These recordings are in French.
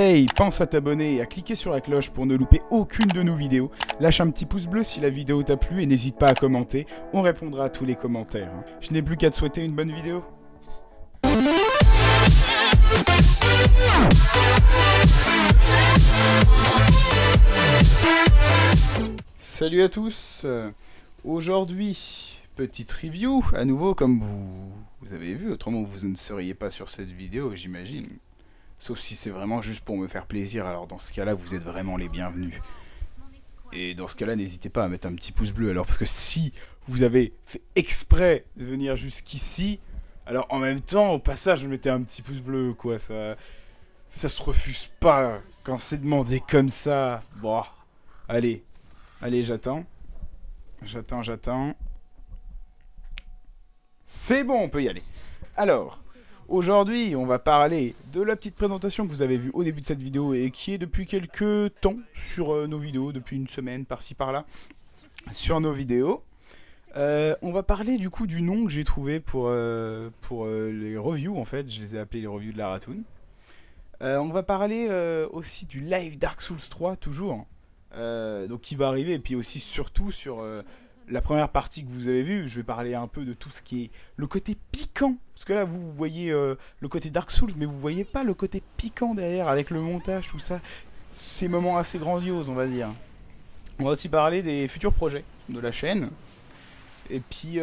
Hey, pense à t'abonner et à cliquer sur la cloche pour ne louper aucune de nos vidéos. Lâche un petit pouce bleu si la vidéo t'a plu et n'hésite pas à commenter, on répondra à tous les commentaires. Je n'ai plus qu'à te souhaiter une bonne vidéo. Salut à tous. Aujourd'hui, petite review, à nouveau comme vous avez vu, autrement vous ne seriez pas sur cette vidéo, j'imagine. Sauf si c'est vraiment juste pour me faire plaisir, alors dans ce cas-là, vous êtes vraiment les bienvenus. Et dans ce cas-là, n'hésitez pas à mettre un petit pouce bleu, alors parce que si vous avez fait exprès de venir jusqu'ici, alors en même temps, au passage, mettez un petit pouce bleu, quoi, ça se refuse pas quand c'est demandé comme ça. Bon, allez, j'attends. J'attends. C'est bon, on peut y aller. Alors, aujourd'hui, on va parler de la petite présentation que vous avez vue au début de cette vidéo et qui est depuis quelques temps sur nos vidéos, depuis une semaine, par-ci par-là, sur nos vidéos. On va parler du coup du nom que j'ai trouvé pour les reviews, en fait, je les ai appelés les reviews de la Ratoon. On va parler aussi du live Dark Souls 3, toujours, donc qui va arriver, et puis aussi surtout sur la première partie que vous avez vue. Je vais parler un peu de tout ce qui est le côté piquant, parce que là vous voyez le côté Dark Souls, mais vous voyez pas le côté piquant derrière, avec le montage, tout ça, ces moments assez grandioses, on va dire. On va aussi parler des futurs projets de la chaîne, et puis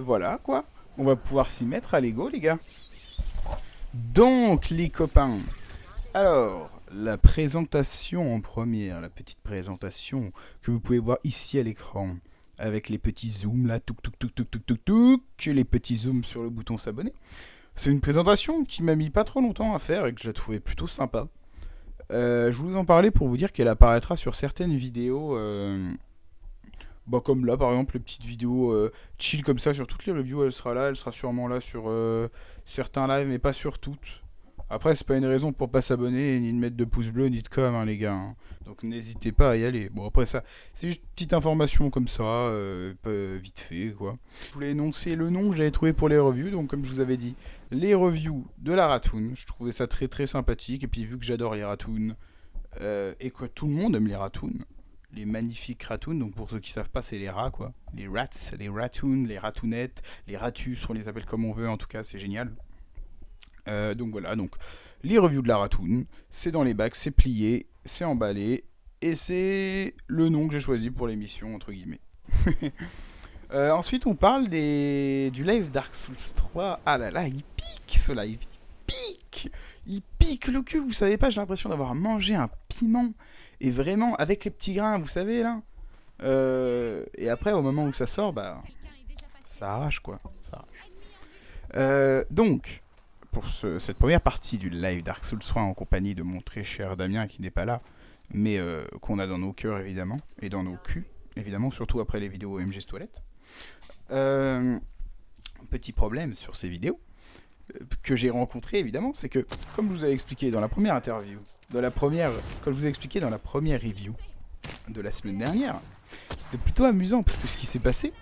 voilà quoi, on va pouvoir s'y mettre à l'ego les gars. Donc les copains, alors, la présentation en première, la petite présentation que vous pouvez voir ici à l'écran, avec les petits zooms là, les petits zooms sur le bouton s'abonner. C'est une présentation qui m'a mis pas trop longtemps à faire et que je la trouvais plutôt sympa. Je voulais en parler pour vous dire qu'elle apparaîtra sur certaines vidéos, comme là par exemple, les petites vidéos chill comme ça, sur toutes les reviews elle sera sûrement là sur certains lives, mais pas sur toutes. Après, c'est pas une raison pour pas s'abonner, ni de mettre de pouces bleus, ni de com, hein, les gars. Hein. Donc n'hésitez pas à y aller. Bon, après ça, c'est juste une petite information comme ça, vite fait, quoi. Je voulais énoncer le nom que j'avais trouvé pour les reviews. Donc, comme je vous avais dit, les reviews de la Ratoon. Je trouvais ça très très sympathique. Et puis, vu que j'adore les Ratoon, et que tout le monde aime les Ratoon, les magnifiques Ratoon, donc pour ceux qui savent pas, c'est les rats, quoi. Les rats, les Ratoon, les Ratoonettes, les Ratus, on les appelle comme on veut, en tout cas, c'est génial. Donc voilà, donc les reviews de la Ratoon, c'est dans les bacs, c'est plié, c'est emballé, et c'est le nom que j'ai choisi pour l'émission, entre guillemets. Ensuite, on parle du live Dark Souls 3. Ah là là, il pique ce live, il pique le cul, vous savez pas, j'ai l'impression d'avoir mangé un piment, et vraiment, avec les petits grains, vous savez, là. Et après, au moment où ça sort, bah, ça arrache, quoi. Ça arrache. Donc, pour cette première partie du live Dark Souls 3 en compagnie de mon très cher Damien qui n'est pas là, mais qu'on a dans nos cœurs évidemment, et dans nos culs évidemment, surtout après les vidéos MG's Toilette. Petit problème sur ces vidéos que j'ai rencontré évidemment, c'est que comme je vous avais expliqué dans la première interview, comme je vous ai expliqué dans la première review de la semaine dernière, c'était plutôt amusant parce que ce qui s'est passé,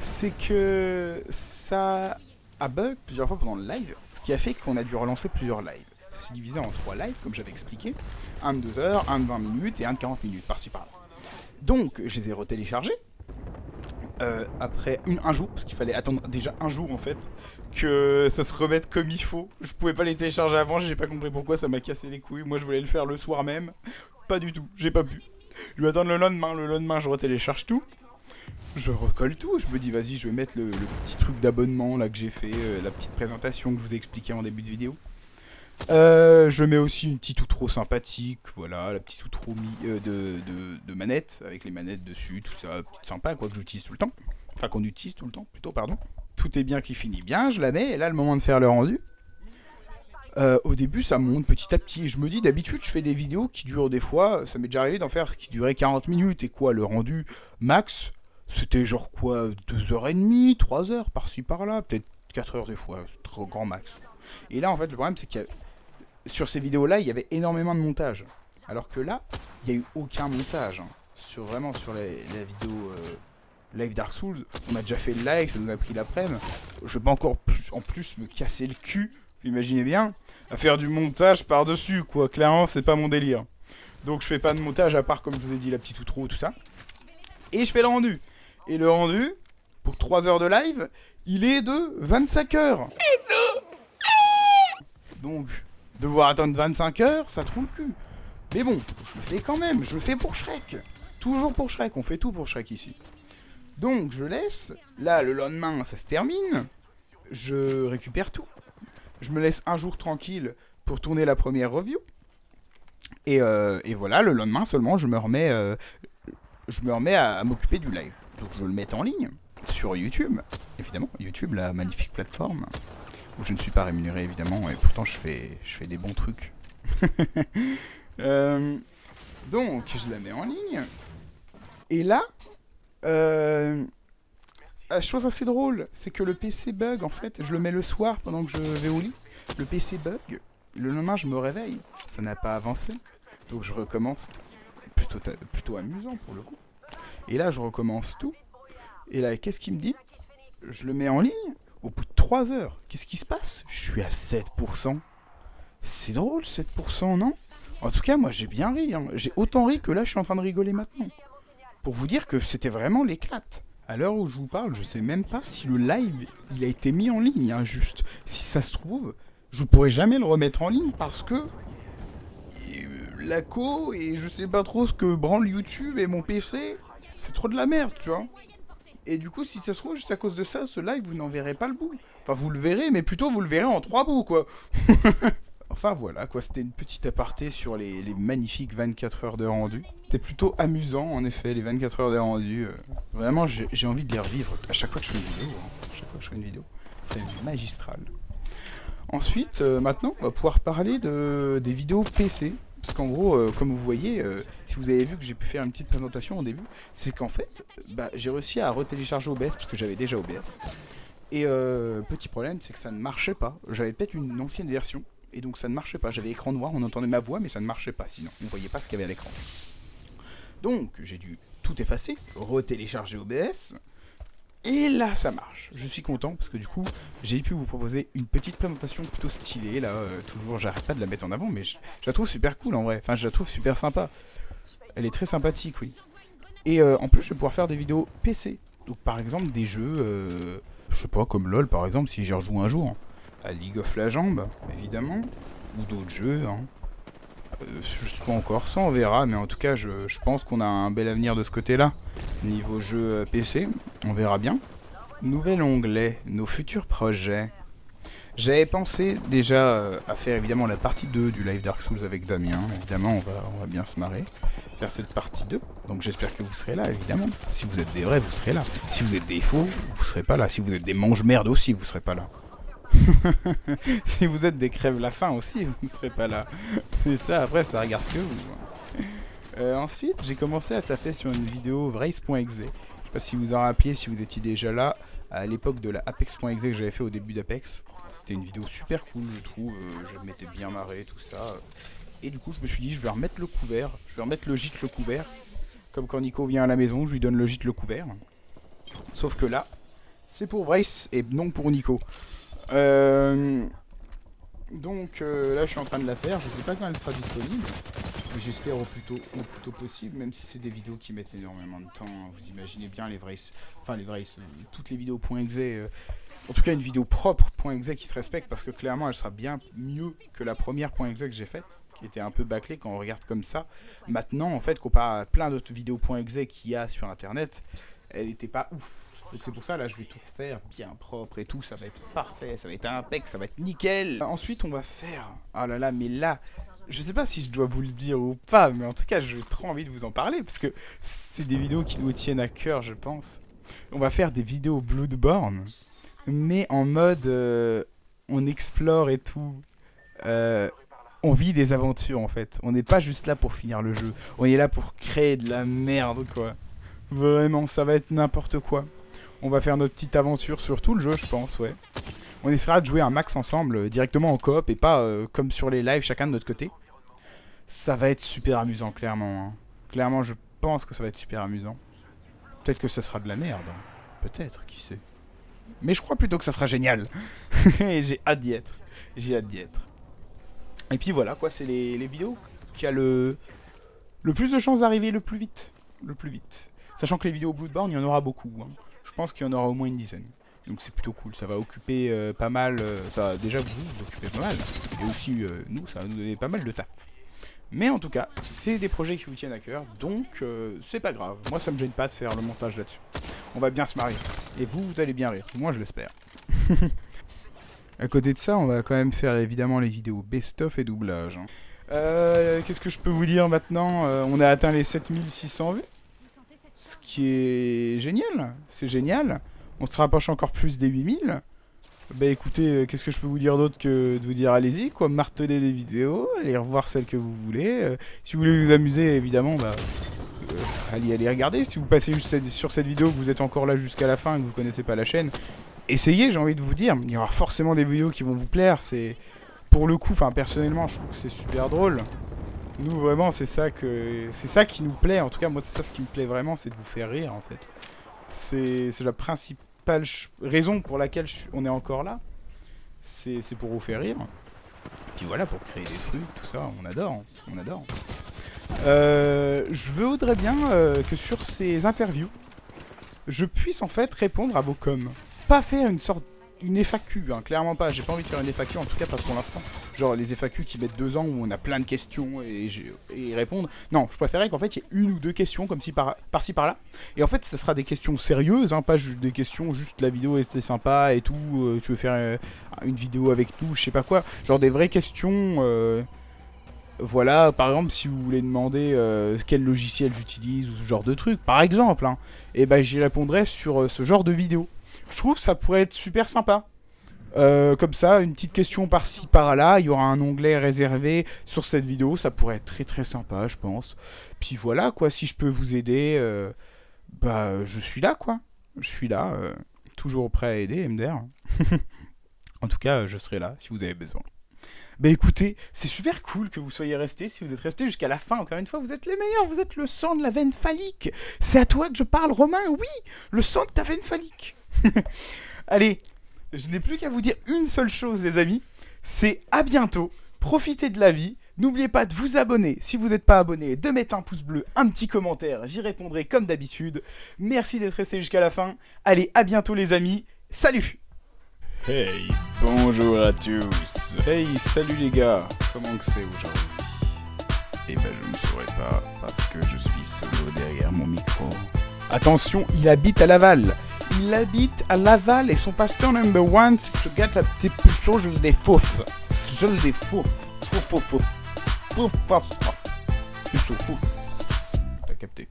c'est que ça a bug plusieurs fois pendant le live, ce qui a fait qu'on a dû relancer plusieurs lives. Ça s'est divisé en 3 lives, comme j'avais expliqué. Un de 2 heures, un de 20 minutes et un de 40 minutes, par-ci par-là. Donc, je les ai retéléchargés. Après un jour, parce qu'il fallait attendre déjà un jour en fait, que ça se remette comme il faut. Je pouvais pas les télécharger avant, j'ai pas compris pourquoi, ça m'a cassé les couilles. Moi je voulais le faire le soir même. Pas du tout, j'ai pas pu. Je vais attendre le lendemain je retélécharge tout. Je recolle tout, je me dis vas-y je vais mettre le petit truc d'abonnement là que j'ai fait, la petite présentation que je vous ai expliqué en début de vidéo. Je mets aussi une petite outro sympathique, voilà, la petite outro de manette, avec les manettes dessus, tout ça, petite sympa quoi que j'utilise tout le temps. Enfin qu'on utilise tout le temps, plutôt pardon. Tout est bien qui finit bien, je la mets, et là le moment de faire le rendu. Au début ça monte petit à petit et je me dis d'habitude je fais des vidéos qui durent des fois, ça m'est déjà arrivé d'en faire qui duraient 40 minutes et quoi le rendu max c'était genre quoi 2h30, 3h par-ci par-là, peut-être 4h des fois, trop grand max. Et là en fait le problème c'est que sur ces vidéos là il y avait énormément de montage. Alors que là il n'y a eu aucun montage. Hein. Sur la vidéo Live Dark Souls, on a déjà fait le live, ça nous a pris l'après-midi. Je vais pas encore en plus me casser le cul Vous imaginez bien, à faire du montage par-dessus, quoi. Clairement, c'est pas mon délire. Donc je fais pas de montage à part, comme je vous ai dit, la petite outro, tout ça. Et je fais le rendu. Et le rendu, pour 3 heures de live, il est de 25 heures. Donc, devoir attendre 25 heures, ça trouve le cul. Mais bon, je le fais quand même, je le fais pour Shrek. Toujours pour Shrek, on fait tout pour Shrek ici. Donc je laisse, là le lendemain ça se termine, je récupère tout. Je me laisse un jour tranquille pour tourner la première review. Et voilà, le lendemain seulement je me remets à m'occuper du live. Donc je le mets en ligne sur YouTube, évidemment. YouTube, la magnifique plateforme où je ne suis pas rémunéré évidemment, et pourtant je fais des bons trucs. Donc je la mets en ligne. Et là, la chose assez drôle, c'est que le PC bug en fait. Je le mets le soir pendant que je vais au lit. Le PC bug. Le lendemain, je me réveille. Ça n'a pas avancé. Donc je recommence tout. Plutôt amusant pour le coup. Et là, je recommence tout. Et là, qu'est-ce qu'il me dit? Je le mets en ligne. Au bout de 3 heures, qu'est-ce qui se passe? Je suis à 7%. C'est drôle, 7%, non? En tout cas, moi, j'ai bien ri. Hein. J'ai autant ri que là, je suis en train de rigoler maintenant. Pour vous dire que c'était vraiment l'éclate. À l'heure où je vous parle, je sais même pas si le live, il a été mis en ligne, hein, juste. Si ça se trouve, je pourrais jamais le remettre en ligne parce que la co et je sais pas trop ce que branle YouTube et mon PC, c'est trop de la merde, tu vois. Et du coup, si ça se trouve, juste à cause de ça, ce live, vous n'en verrez pas le bout. Enfin, vous le verrez, mais plutôt vous le verrez en 3 bouts, quoi. Enfin voilà, quoi, c'était une petite aparté sur les magnifiques 24 heures de rendu. C'était plutôt amusant, en effet, les 24 heures de rendu. Vraiment, j'ai envie de les revivre à chaque fois que je fais une vidéo. Hein. À chaque fois que je fais une vidéo, c'est magistral. Ensuite, maintenant, on va pouvoir parler des vidéos PC. Parce qu'en gros, comme vous voyez, si vous avez vu que j'ai pu faire une petite présentation au début, c'est qu'en fait, j'ai réussi à retélécharger OBS, parce que j'avais déjà OBS. Et petit problème, c'est que ça ne marchait pas. J'avais peut-être une ancienne version. Et donc ça ne marchait pas, j'avais écran noir, on entendait ma voix mais ça ne marchait pas sinon, on ne voyait pas ce qu'il y avait à l'écran. Donc j'ai dû tout effacer, retélécharger OBS, et là ça marche. Je suis content parce que du coup j'ai pu vous proposer une petite présentation plutôt stylée, là, toujours j'arrête pas de la mettre en avant mais je la trouve super cool en vrai, enfin je la trouve super sympa. Elle est très sympathique, oui. Et en plus je vais pouvoir faire des vidéos PC, donc par exemple des jeux, je sais pas, comme LOL par exemple si j'y rejoue un jour. À League of Legends, évidemment, ou d'autres jeux. Hein. Je sais pas encore, ça on verra, mais en tout cas, je pense qu'on a un bel avenir de ce côté-là. Niveau jeu PC, on verra bien. Nouvel onglet, nos futurs projets. J'avais pensé déjà à faire évidemment la partie 2 du live Dark Souls avec Damien. Évidemment, on va bien se marrer. Faire cette partie 2. Donc j'espère que vous serez là, évidemment. Si vous êtes des vrais, vous serez là. Si vous êtes des faux, vous serez pas là. Si vous êtes des mange-merdes aussi, vous serez pas là. Si vous êtes des crèves la faim aussi, vous ne serez pas là. Et ça, après, ça regarde que vous. Ensuite, j'ai commencé à taffer sur une vidéo Vrace.exe. Je sais pas si vous en rappelez, si vous étiez déjà là, à l'époque de la Apex.exe que j'avais fait au début d'Apex. C'était une vidéo super cool, je trouve. Je m'étais bien marré, tout ça. Et du coup, je me suis dit, je vais remettre le couvert. Je vais remettre le gîte le couvert. Comme quand Nico vient à la maison, je lui donne le gîte le couvert. Sauf que là, c'est pour Vrace et non pour Nico. Donc là je suis en train de la faire, je sais pas quand elle sera disponible, mais j'espère au plus tôt possible, même si c'est des vidéos qui mettent énormément de temps, vous imaginez bien toutes les vidéos .exe, en tout cas une vidéo propre .exe qui se respecte, parce que clairement elle sera bien mieux que la première .exe que j'ai faite, qui était un peu bâclée quand on regarde comme ça. Maintenant en fait, comparé à plein d'autres vidéos .exe qu'il y a sur internet, elle n'était pas ouf. Donc c'est pour ça, là, je vais tout refaire bien propre et tout, ça va être parfait, ça va être impec, ça va être nickel. Ensuite, on va faire... Oh là là, mais là, je sais pas si je dois vous le dire ou pas, mais en tout cas, j'ai trop envie de vous en parler, parce que c'est des vidéos qui nous tiennent à cœur, je pense. On va faire des vidéos Bloodborne, mais en mode... on explore et tout. On vit des aventures, en fait. On n'est pas juste là pour finir le jeu. On est là pour créer de la merde, quoi. Vraiment, ça va être n'importe quoi. On va faire notre petite aventure sur tout le jeu, je pense, ouais. On essaiera de jouer un max ensemble, directement en coop, et pas comme sur les lives, chacun de notre côté. Ça va être super amusant, clairement. Hein. Clairement, je pense que ça va être super amusant. Peut-être que ça sera de la merde. Peut-être, qui sait. Mais je crois plutôt que ça sera génial. Et j'ai hâte d'y être. J'ai hâte d'y être. Et puis voilà, quoi, c'est les vidéos qui a le plus de chances d'arriver le plus vite. Le plus vite. Sachant que les vidéos Bloodborne, il y en aura beaucoup. Hein. Je pense qu'il y en aura au moins une dizaine. Donc c'est plutôt cool. Ça va occuper pas mal. Ça va déjà vous occuper pas mal. Et aussi nous, ça va nous donner pas mal de taf. Mais en tout cas, c'est des projets qui vous tiennent à cœur. Donc c'est pas grave. Moi, ça me gêne pas de faire le montage là-dessus. On va bien se marier. Et vous allez bien rire. Moi, je l'espère. À côté de ça, on va quand même faire évidemment les vidéos best-of et doublage. Hein. Qu'est-ce que je peux vous dire maintenant? On a atteint les 7600 vues. Ce qui est génial. C'est génial. On se rapproche encore plus des 8000. Bah écoutez, qu'est-ce que je peux vous dire d'autre que de vous dire allez-y, quoi, martelez les vidéos, allez revoir celles que vous voulez. Si vous voulez vous amuser, évidemment, bah... allez regarder. Si vous passez juste sur cette vidéo, que vous êtes encore là jusqu'à la fin, que vous connaissez pas la chaîne, essayez, j'ai envie de vous dire. Il y aura forcément des vidéos qui vont vous plaire. C'est pour le coup, enfin personnellement, je trouve que c'est super drôle. Nous vraiment, c'est ça qui nous plaît. En tout cas, moi, c'est ça ce qui me plaît vraiment, c'est de vous faire rire en fait. C'est la principale raison pour laquelle on est encore là. C'est pour vous faire rire. Puis voilà, pour créer des trucs, tout ça, on adore, on adore. Je voudrais bien que sur ces interviews, je puisse en fait répondre à vos coms. Pas faire une FAQ, hein, clairement pas. J'ai pas envie de faire une FAQ, en tout cas pas pour l'instant. Genre les FAQ qui mettent 2 ans où on a plein de questions et répondre. Non, je préférerais qu'en fait il y ait une ou deux questions comme si par-ci par-là. Et en fait, ça sera des questions sérieuses, hein, pas juste des questions, juste la vidéo était sympa et tout. Tu veux faire une vidéo avec nous, je sais pas quoi. Genre des vraies questions. Voilà, par exemple, si vous voulez demander quel logiciel j'utilise ou ce genre de truc, par exemple, hein, et ben j'y répondrai sur ce genre de vidéo. Je trouve que ça pourrait être super sympa. Comme ça, une petite question par-ci par-là, il y aura un onglet réservé sur cette vidéo, ça pourrait être très très sympa, je pense. Puis voilà, quoi, si je peux vous aider, bah je suis là, quoi. Je suis là, toujours prêt à aider, MDR. En tout cas, je serai là si vous avez besoin. Bah écoutez, c'est super cool que vous soyez restés. Si vous êtes restés jusqu'à la fin, encore une fois, vous êtes les meilleurs. Vous êtes le sang de la veine phallique. C'est à toi que je parle, Romain. Oui, le sang de ta veine phallique. Allez, je n'ai plus qu'à vous dire une seule chose, les amis. C'est à bientôt. Profitez de la vie. N'oubliez pas de vous abonner. Si vous n'êtes pas abonné, de mettre un pouce bleu, un petit commentaire. J'y répondrai comme d'habitude. Merci d'être restés jusqu'à la fin. Allez, à bientôt, les amis. Salut! Hey, bonjour à tous. Hey, salut les gars. Comment que c'est aujourd'hui? Eh ben je ne saurais pas parce que je suis solo derrière mon micro. Attention, il habite à Laval. Il habite à Laval et son pasteur number one, c'est que je gâte la petite pulsion, je le défausse. Je le défausse. Fouf. Puceau, fouf. T'as capté.